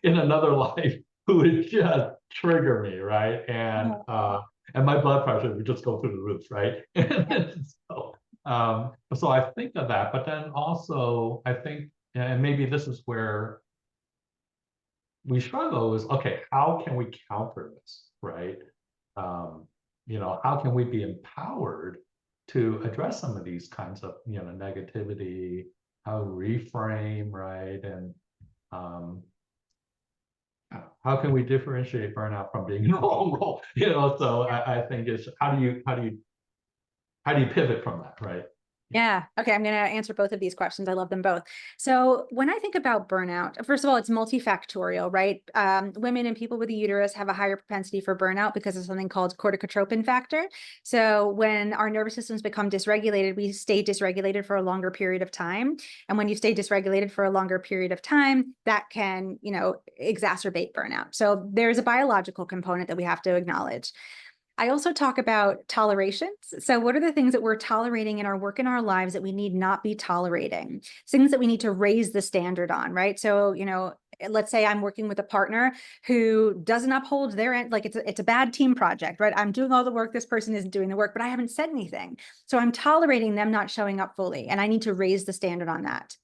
in another life who would just trigger me, right? And my blood pressure would just go through the roof, right? So I think of that, but then also I think, and maybe this is where we struggle, is okay, how can we counter this, right? How can we be empowered to address some of these kinds of negativity, how to reframe, right? And how can we differentiate burnout from being in the wrong role? So I think it's how do you pivot from that, right? Yeah. Okay. I'm going to answer both of these questions. I love them both. So when I think about burnout, first of all, it's multifactorial, right? Women and people with a uterus have a higher propensity for burnout because of something called corticotropin factor. So when our nervous systems become dysregulated, we stay dysregulated for a longer period of time. And when you stay dysregulated for a longer period of time, that can, exacerbate burnout. So there's a biological component that we have to acknowledge. I also talk about tolerations. So what are the things that we're tolerating in our work in our lives that we need not be tolerating? Things that we need to raise the standard on, right? So, let's say I'm working with a partner who doesn't uphold their end, like it's a bad team project, right? I'm doing all the work, this person isn't doing the work, but I haven't said anything. So I'm tolerating them not showing up fully, and I need to raise the standard on that.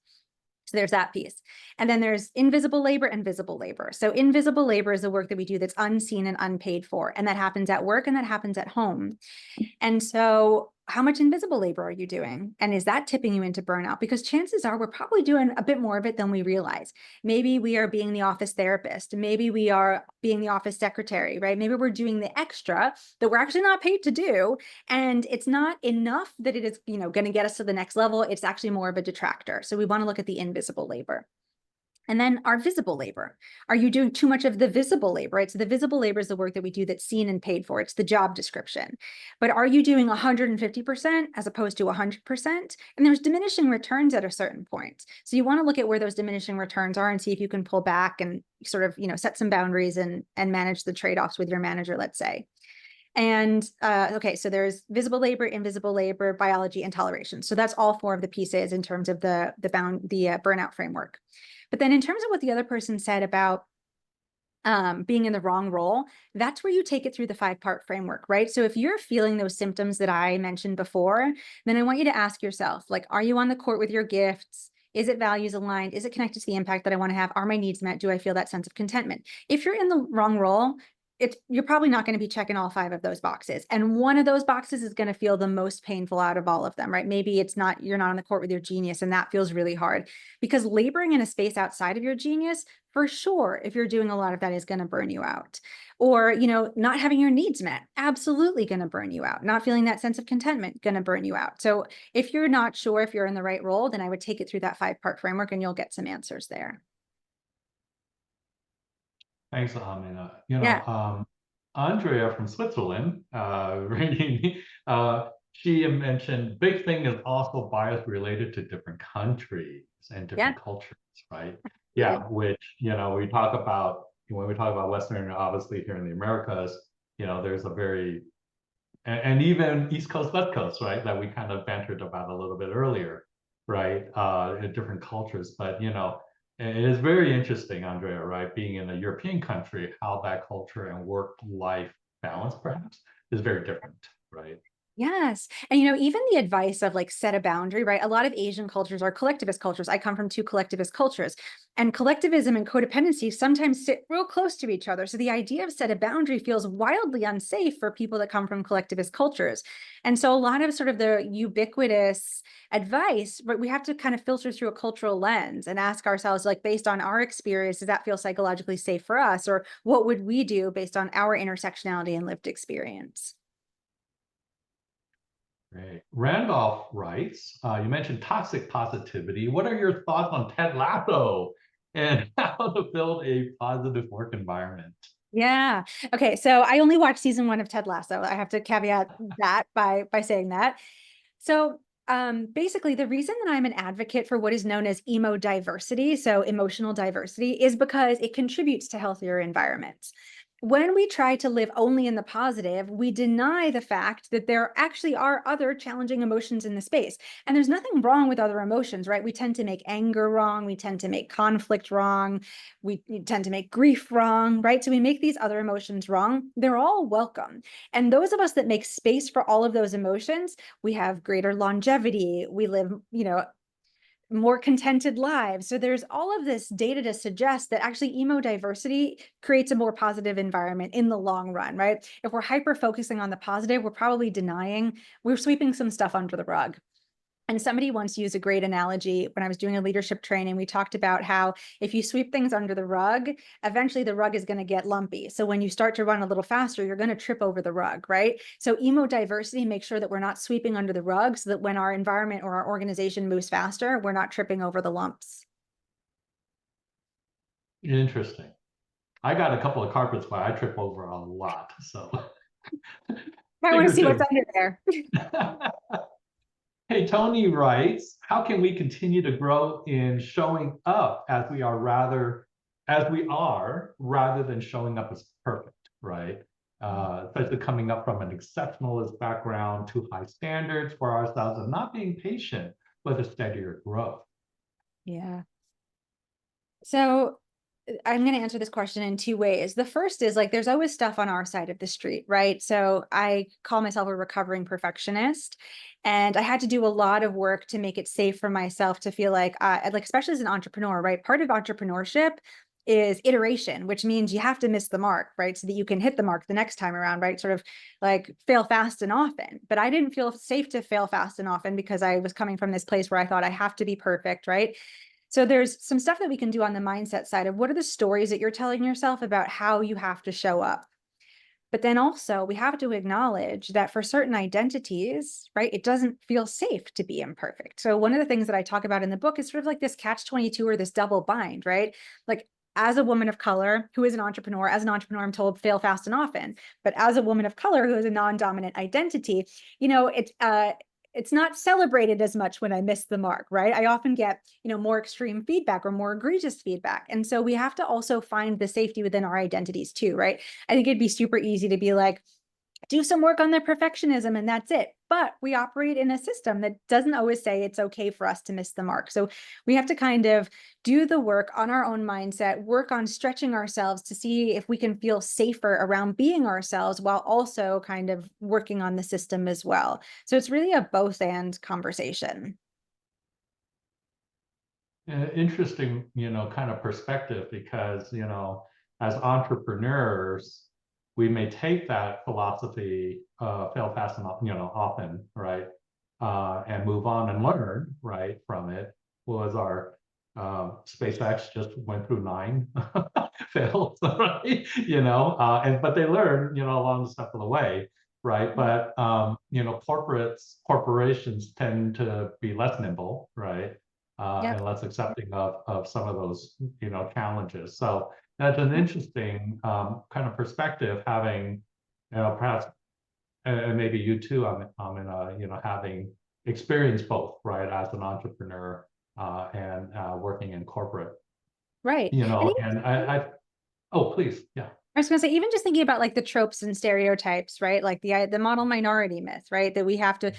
So there's that piece. And then there's invisible labor and visible labor. So invisible labor is the work that we do that's unseen and unpaid for. And that happens at work and that happens at home. And so how much invisible labor are you doing? And is that tipping you into burnout? Because chances are we're probably doing a bit more of it than we realize. Maybe we are being the office therapist. Maybe we are being the office secretary, right? Maybe we're doing the extra that we're actually not paid to do. And it's not enough that it is, going to get us to the next level. It's actually more of a detractor. So we want to look at the invisible labor. And then our visible labor. Are you doing too much of the visible labor, right? So the visible labor is the work that we do that's seen and paid for. It's the job description. But are you doing 150% as opposed to 100%? And there's diminishing returns at a certain point. So you want to look at where those diminishing returns are and see if you can pull back and sort of, set some boundaries and manage the trade-offs with your manager, let's say. And okay, so there's visible labor, invisible labor, biology, and toleration. So that's all four of the pieces in terms of the burnout framework. But then in terms of what the other person said about being in the wrong role, that's where you take it through the 5-part framework, right? So if you're feeling those symptoms that I mentioned before, then I want you to ask yourself, like, are you on the court with your gifts? Is it values aligned? Is it connected to the impact that I want to have? Are my needs met? Do I feel that sense of contentment? If you're in the wrong role, you're probably not going to be checking all 5 of those boxes. And one of those boxes is going to feel the most painful out of all of them, right? Maybe you're not on the court with your genius, and that feels really hard, because laboring in a space outside of your genius, for sure, if you're doing a lot of that, is going to burn you out. Or, not having your needs met, absolutely going to burn you out. Not feeling that sense of contentment, going to burn you out. So if you're not sure if you're in the right role, then I would take it through that 5-part framework and you'll get some answers there. Thanks, Amina. Yeah. Andrea from Switzerland, she mentioned big thing is also bias related to different countries and different cultures, right? Yeah, which, we talk about, when we talk about Western, obviously here in the Americas, there's a very, and even East Coast, West Coast, right? That we kind of bantered about a little bit earlier, right? In different cultures, but, it is very interesting, Andrea, right? Being in a European country, how that culture and work-life balance perhaps is very different, right? Yes. And, even the advice of like set a boundary, right? A lot of Asian cultures are collectivist cultures. I come from 2 collectivist cultures, and collectivism and codependency sometimes sit real close to each other. So the idea of set a boundary feels wildly unsafe for people that come from collectivist cultures. And so a lot of sort of the ubiquitous advice, but we have to kind of filter through a cultural lens and ask ourselves, like, based on our experience, does that feel psychologically safe for us? Or what would we do based on our intersectionality and lived experience? Great. Randolph writes, you mentioned toxic positivity. What are your thoughts on Ted Lasso and how to build a positive work environment? Yeah. Okay. So I only watched season 1 of Ted Lasso. I have to caveat that by saying that. So basically, the reason that I'm an advocate for what is known as emo diversity, so emotional diversity, is because it contributes to healthier environments. When we try to live only in the positive, we deny the fact that there actually are other challenging emotions in the space. And there's nothing wrong with other emotions, right? We tend to make anger wrong. We tend to make conflict wrong. We tend to make grief wrong, right? So we make these other emotions wrong. They're all welcome. And those of us that make space for all of those emotions, we have greater longevity. We live, more contented lives. So there's all of this data to suggest that actually emo diversity creates a more positive environment in the long run, right? If we're hyper focusing on the positive, we're sweeping some stuff under the rug. And somebody once used a great analogy when I was doing a leadership training. We talked about how if you sweep things under the rug, eventually the rug is going to get lumpy. So when you start to run a little faster, you're going to trip over the rug, right? So diversity makes sure that we're not sweeping under the rug so that when our environment or our organization moves faster, we're not tripping over the lumps. Interesting. I got a couple of carpets where I trip over a lot. So I want to see what's under there. Hey, Tony writes, how can we continue to grow in showing up as we are rather than showing up as perfect, right? Especially coming up from an exceptionalist background, too high standards for ourselves, and not being patient with a steadier growth. Yeah. So I'm going to answer this question in two ways. The first is like, there's always stuff on our side of the street, right? So I call myself a recovering perfectionist, and I had to do a lot of work to make it safe for myself to feel like, especially as an entrepreneur, right? Part of entrepreneurship is iteration, which means you have to miss the mark, right? So that you can hit the mark the next time around, right? Sort of like fail fast and often. But I didn't feel safe to fail fast and often because I was coming from this place where I thought I have to be perfect, right? So there's some stuff that we can do on the mindset side of what are the stories that you're telling yourself about how you have to show up. But then also we have to acknowledge that for certain identities, right, it doesn't feel safe to be imperfect. So one of the things that I talk about in the book is sort of like this catch-22 or this double bind, right? Like as a woman of color who is an entrepreneur, I'm told fail fast and often. But as a woman of color who is a non-dominant identity, it's not celebrated as much when I miss the mark, right? I often get, more extreme feedback or more egregious feedback. And so we have to also find the safety within our identities too, right? I think it'd be super easy to be like, do some work on the perfectionism and that's it. But we operate in a system that doesn't always say it's okay for us to miss the mark. So we have to kind of do the work on our own mindset, work on stretching ourselves to see if we can feel safer around being ourselves while also kind of working on the system as well. So it's really a both and conversation. Interesting, kind of perspective because, as entrepreneurs, we may take that philosophy, fail fast and often, right, and move on and learn, right, from it. Was our SpaceX just went through 9 fails, right? But they learn, along the step of the way, right? But corporations tend to be less nimble, right? Yep. And less accepting of some of those, challenges. So that's an interesting kind of perspective, having, perhaps, and maybe you too, having experienced both, right, as an entrepreneur and working in corporate, Right. and oh, please, yeah. I was going to say, even just thinking about like the tropes and stereotypes, right? Like the model minority myth, right? That we have to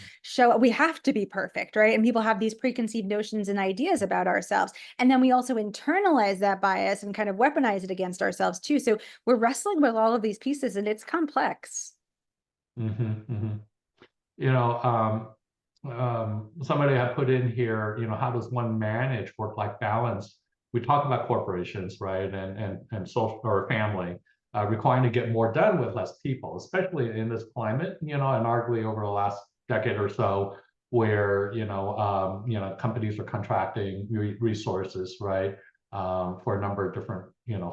we have to be perfect, right? And people have these preconceived notions and ideas about ourselves. And then we also internalize that bias and kind of weaponize it against ourselves too. So we're wrestling with all of these pieces and it's complex. Somebody had put in here, how does one manage work-life balance? We talk about corporations, right, and social or family, requiring to get more done with less people, especially in this climate, and arguably over the last decade or so, where companies are contracting resources, right, for a number of different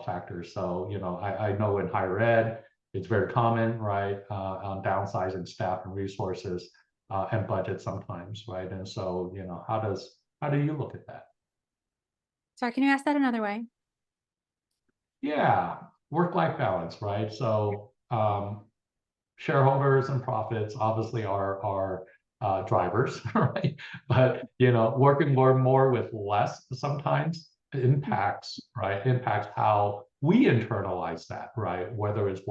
factors. So I know in higher ed, it's very common, right, on downsizing staff and resources. And budget sometimes, right? And so, how do you look at that? Sorry, can you ask that another way? Yeah, work-life balance, right? So, shareholders and profits obviously are drivers, right? But working more with less sometimes impacts, right? Impacts how we internalize that, right? Whether it's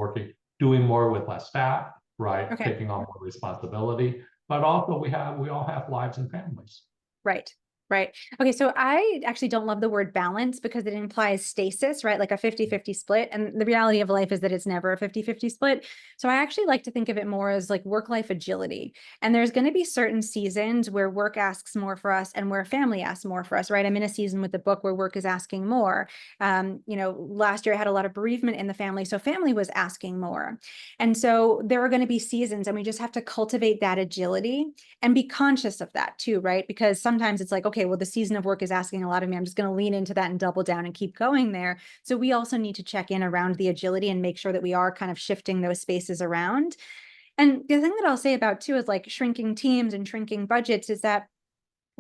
doing more with less staff, right? Okay. Taking on more responsibility. But also we all have lives and families. Right. Right. Okay. So I actually don't love the word balance because it implies stasis, right? Like a 50-50 split. And the reality of life is that it's never a 50-50 split. So I actually like to think of it more as like work-life agility. And there's going to be certain seasons where work asks more for us and where family asks more for us, right? I'm in a season with the book where work is asking more. Last year I had a lot of bereavement in the family. So family was asking more. And so there are going to be seasons and we just have to cultivate that agility and be conscious of that too, right? Because sometimes it's like, okay, well, the season of work is asking a lot of me. I'm just going to lean into that and double down and keep going there. So we also need to check in around the agility and make sure that we are kind of shifting those spaces around. And the thing that I'll say about too is like shrinking teams and shrinking budgets is that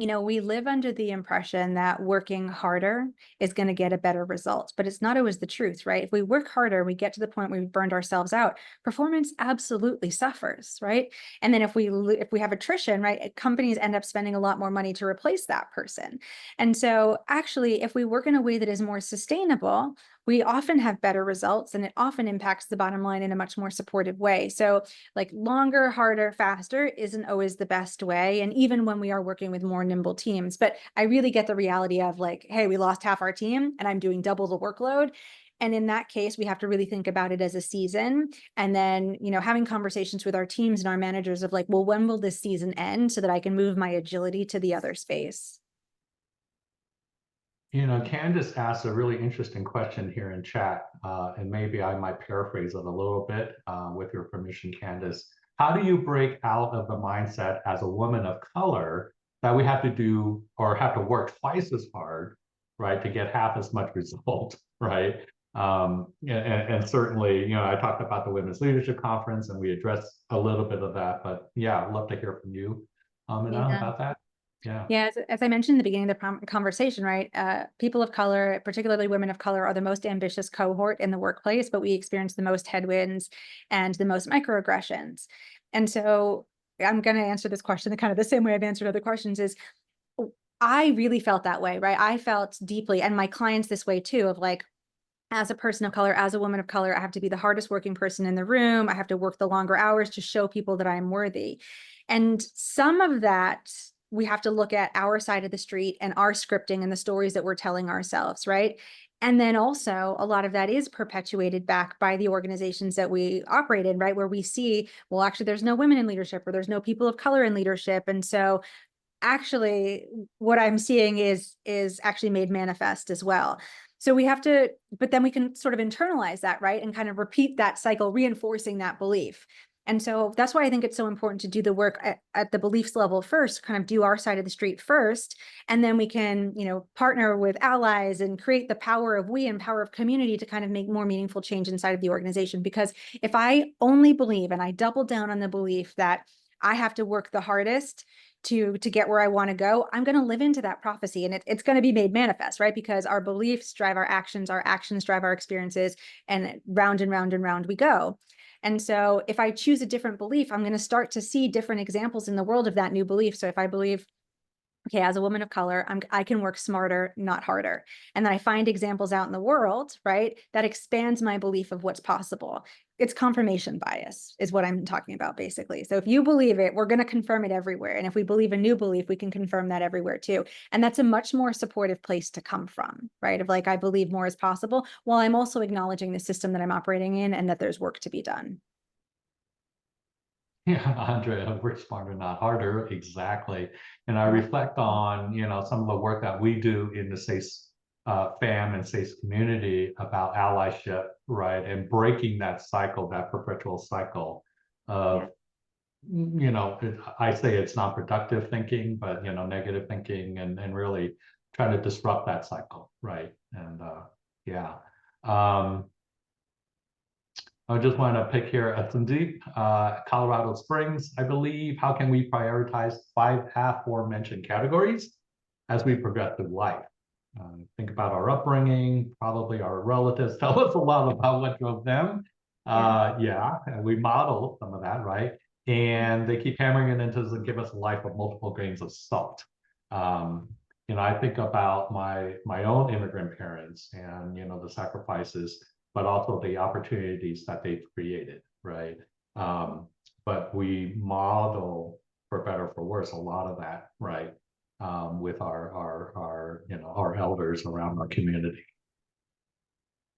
we live under the impression that working harder is going to get a better result, but it's not always the truth, right? If we work harder, we get to the point where we've burned ourselves out, performance absolutely suffers, right? And then if we have attrition, right, companies end up spending a lot more money to replace that person. And so actually, if we work in a way that is more sustainable, we often have better results and it often impacts the bottom line in a much more supportive way. So like longer, harder, faster isn't always the best way. And even when we are working with more nimble teams, but I really get the reality of like, hey, we lost half our team and I'm doing double the workload. And in that case, we have to really think about it as a season. And then, having conversations with our teams and our managers of like, well, when will this season end so that I can move my agility to the other space? Candace asked a really interesting question here in chat, and maybe I might paraphrase it a little bit with your permission, Candace. How do you break out of the mindset as a woman of color that we have to do or have to work twice as hard, right, to get half as much result, right? And certainly, I talked about the Women's Leadership Conference and we addressed a little bit of that, but yeah, I'd love to hear from you, Anna, Yeah. about that. Yeah. Yeah, as I mentioned in the beginning of the conversation, right? People of color, particularly women of color, are the most ambitious cohort in the workplace, but we experience the most headwinds and the most microaggressions. And so I'm going to answer this question kind of the same way I've answered other questions is I really felt that way, right? I felt deeply, and my clients this way too, of like, as a person of color, as a woman of color, I have to be the hardest working person in the room. I have to work the longer hours to show people that I'm worthy. And some of that, we have to look at our side of the street and our scripting and the stories that we're telling ourselves, right? And then also a lot of that is perpetuated back by the organizations that we operate in, right? Where we see, well, actually, there's no women in leadership or there's no people of color in leadership. And so actually what I'm seeing is actually made manifest as well. So we have to, but then we can sort of internalize that, right? And kind of repeat that cycle, reinforcing that belief. And so that's why I think it's so important to do the work at the beliefs level first, kind of do our side of the street first. And then we can, partner with allies and create the power of we and power of community to kind of make more meaningful change inside of the organization. Because if I only believe and I double down on the belief that I have to work the hardest to get where I want to go, I'm going to live into that prophecy and it's going to be made manifest, right? Because our beliefs drive our actions drive our experiences, and round and round and round we go. And so if I choose a different belief, I'm going to start to see different examples in the world of that new belief. So if I believe, okay, as a woman of color, I can work smarter, not harder. And then I find examples out in the world, right? That expands my belief of what's possible. It's confirmation bias is what I'm talking about, basically. So if you believe it, we're going to confirm it everywhere. And if we believe a new belief, we can confirm that everywhere too. And that's a much more supportive place to come from, right? Of like, I believe more is possible, while I'm also acknowledging the system that I'm operating in and that there's work to be done. Yeah, Andrea, work smarter, not harder. Exactly. And I reflect on, some of the work that we do in the SASE fam and SASE community about allyship, right? And breaking that cycle, that perpetual cycle of, I say it's not productive thinking, but, negative thinking and really trying to disrupt that cycle, right? And yeah. I just want to pick here at Sandeep, Colorado Springs, I believe. How can we prioritize 5 aforementioned categories as we progress through life? Think about our upbringing, probably our relatives tell us a lot about what drove them. And we model some of that, right? And they keep hammering it into us and give us a life of multiple grains of salt. I think about my own immigrant parents and the sacrifices, but also the opportunities that they've created, right? But we model, for better or for worse, a lot of that, right? with our our elders around our community.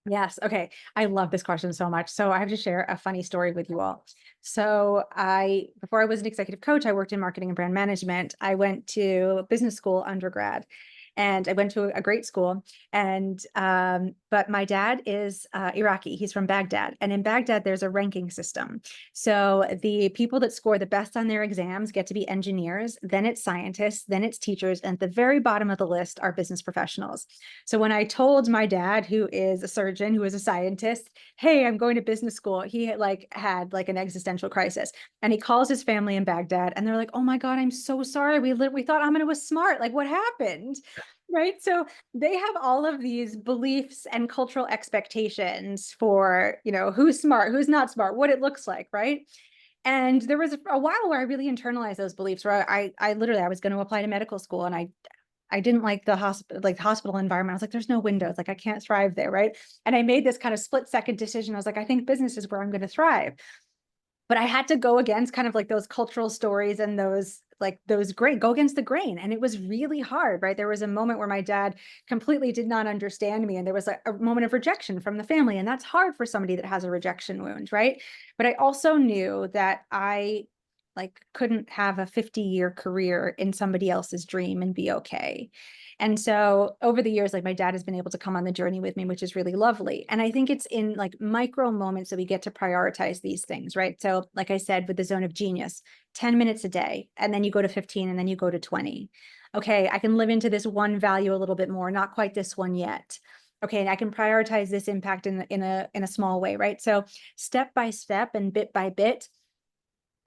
Yes. Okay. I love this question so much. So I have to share a funny story with you all. So before I was an executive coach, I worked in marketing and brand management. I went to business school undergrad, and I went to a great school. And but my dad is Iraqi. He's from Baghdad, and in Baghdad there's a ranking system. So the people that score the best on their exams get to be engineers. Then it's scientists. Then it's teachers, and at the very bottom of the list are business professionals. So when I told my dad, who is a surgeon, who is a scientist, hey, I'm going to business school, he had an existential crisis. And he calls his family in Baghdad, and they're like, oh my God, I'm so sorry. We thought Amina was smart. Like, what happened? Right. So they have all of these beliefs and cultural expectations for, who's smart, who's not smart, what it looks like. Right. And there was a while where I really internalized those beliefs, where I literally, I was going to apply to medical school, and I didn't like the hospital environment. I was like, there's no windows. Like, I can't thrive there. Right. And I made this kind of split-second decision. I was like, I think business is where I'm going to thrive. But I had to go against kind of like those cultural stories and go against the grain. And it was really hard, right? There was a moment where my dad completely did not understand me. And there was a moment of rejection from the family. And that's hard for somebody that has a rejection wound, right? But I also knew that I couldn't have a 50-year career in somebody else's dream and be okay. And so over the years, my dad has been able to come on the journey with me, which is really lovely. And I think it's in micro moments that we get to prioritize these things, right? So like I said, with the zone of genius, 10 minutes a day, and then you go to 15, and then you go to 20. Okay, I can live into this one value a little bit more, not quite this one yet. Okay, and I can prioritize this impact in a small way, right? So step by step and bit by bit.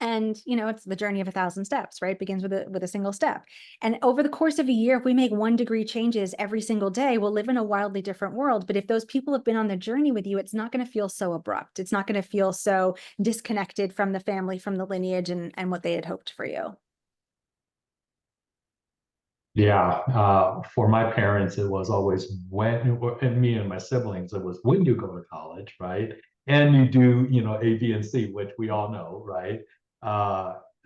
And, it's the journey of 1,000 steps, right? It begins with a single step. And over the course of a year, if we make 1-degree changes every single day, we'll live in a wildly different world. But if those people have been on the journey with you, it's not going to feel so abrupt. It's not going to feel so disconnected from the family, from the lineage, and what they had hoped for you. Yeah, for my parents, it was always when, and me and my siblings, it was when you go to college, right? And you do, A, B, and C, which we all know, right?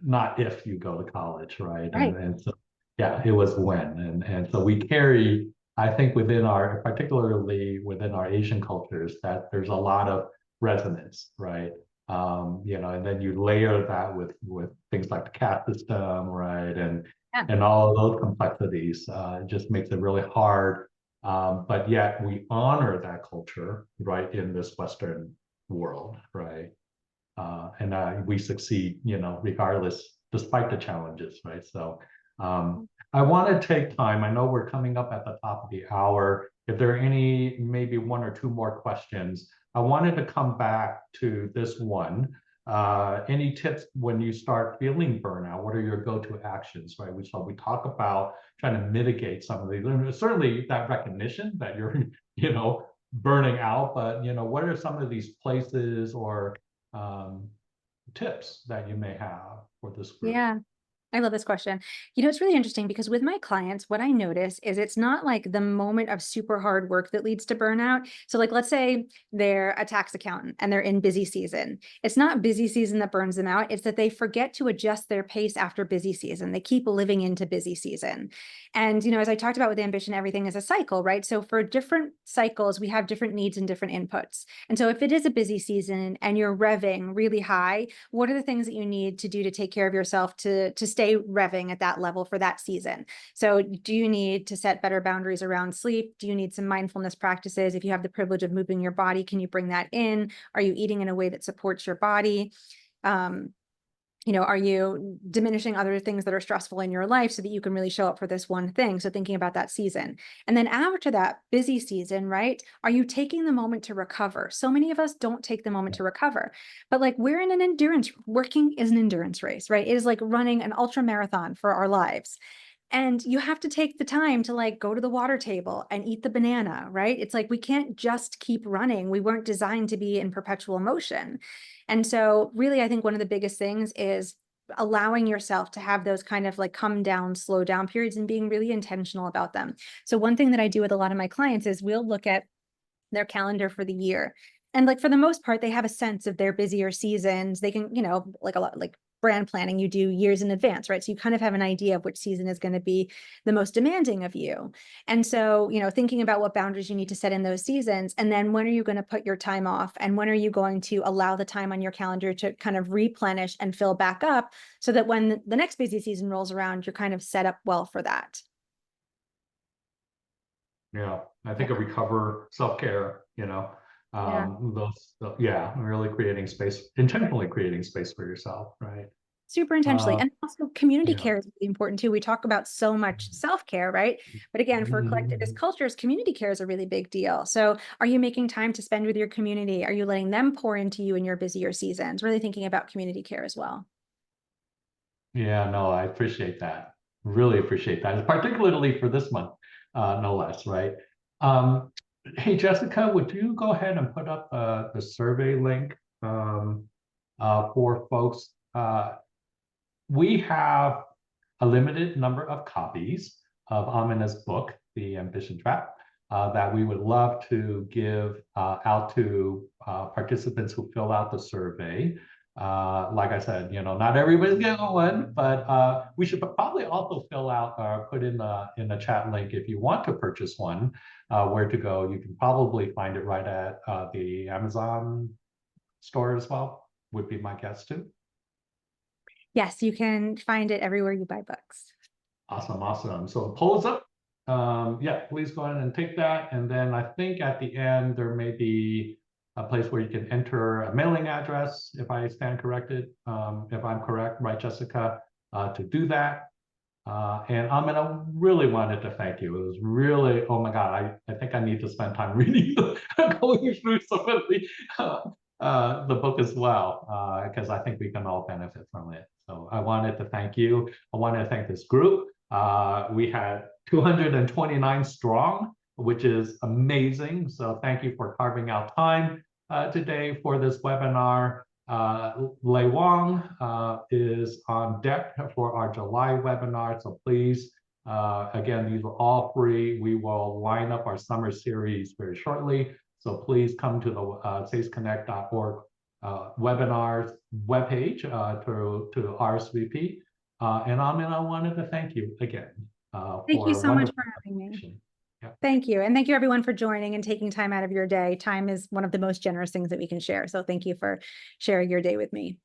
Not if you go to college, right? Right. And so, yeah, it was when. And so we carry, I think particularly within our Asian cultures, that there's a lot of resonance, right? And then you layer that with things like the caste system, right? And all of those complexities, just makes it really hard. But yet we honor that culture, right, in this Western world, right? And we succeed, regardless, despite the challenges, right? So I want to take time. I know we're coming up at the top of the hour. If there are maybe one or two more questions, I wanted to come back to this one. Any tips when you start feeling burnout? What are your go-to actions, right? We talk about trying to mitigate some of these. Certainly that recognition that you're, burning out, but what are some of these places or tips that you may have for this group? Yeah. I love this question. It's really interesting because with my clients, what I notice is it's not like the moment of super hard work that leads to burnout. So let's say they're a tax accountant and they're in busy season. It's not busy season that burns them out. It's that they forget to adjust their pace after busy season. They keep living into busy season. And, as I talked about with ambition, everything is a cycle, right? So for different cycles, we have different needs and different inputs. And so if it is a busy season and you're revving really high, what are the things that you need to do to take care of yourself to stay revving at that level for that season? So do you need to set better boundaries around sleep? Do you need some mindfulness practices? If you have the privilege of moving your body, can you bring that in? Are you eating in a way that supports your body? Are you diminishing other things that are stressful in your life so that you can really show up for this one thing? So thinking about that season. And then after that busy season, right? Are you taking the moment to recover? So many of us don't take the moment to recover, but we're in working is an endurance race, right? It is like running an ultra marathon for our lives. And you have to take the time to go to the water table and eat the banana, right? It's we can't just keep running. We weren't designed to be in perpetual motion. And so really, I think one of the biggest things is allowing yourself to have those kind of come down, slow down periods and being really intentional about them. So one thing that I do with a lot of my clients is we'll look at their calendar for the year. And for the most part, they have a sense of their busier seasons. They can, brand planning you do years in advance, right? So you kind of have an idea of which season is going to be the most demanding of you. And so, thinking about what boundaries you need to set in those seasons, and then when are you going to put your time off, and when are you going to allow the time on your calendar to kind of replenish and fill back up, so that when the next busy season rolls around, you're kind of set up well for that. Yeah, I think a recover self-care, really creating space, intentionally creating space for yourself, right? Super intentionally. And also community Yeah. care is really important too. We talk about so much self-care, right? But again, for collectivist cultures, community care is a really big deal. So are you making time to spend with your community? Are you letting them pour into you in your busier seasons? Really thinking about community care as well. Yeah, no, I appreciate that. Really appreciate that, particularly for this month, no less, right? Hey, Jessica, would you go ahead and put up the survey link for folks? We have a limited number of copies of Amina's book, The Ambition Trap, that we would love to give out to participants who fill out the survey. Like I said, not everybody's getting one, but we should probably also fill out or put in the chat link if you want to purchase one, where to go. You can probably find it right at the Amazon store as well, would be my guess too. Yes, you can find it everywhere you buy books. Awesome, awesome. So poll is up. Yeah, please go ahead and take that. And then I think at the end, there may be a place where you can enter a mailing address, if I stand corrected, if I'm correct, right, Jessica, to do that. And I really wanted to thank you. It was really, oh my God, I think I need to spend time reading, going through some of the book as well, because I think we can all benefit from it. So I wanted to thank you. I wanted to thank this group. We had 229 strong, which is amazing. So thank you for carving out time today for this webinar. Lei Wang is on deck for our July webinar. So please, again, these are all free. We will line up our summer series very shortly. So please come to the saseconnect.org webinars webpage to RSVP. And I wanted to thank you again. Thank you so much for having me. Yeah. Thank you. And thank you everyone for joining and taking time out of your day. Time is one of the most generous things that we can share. So thank you for sharing your day with me.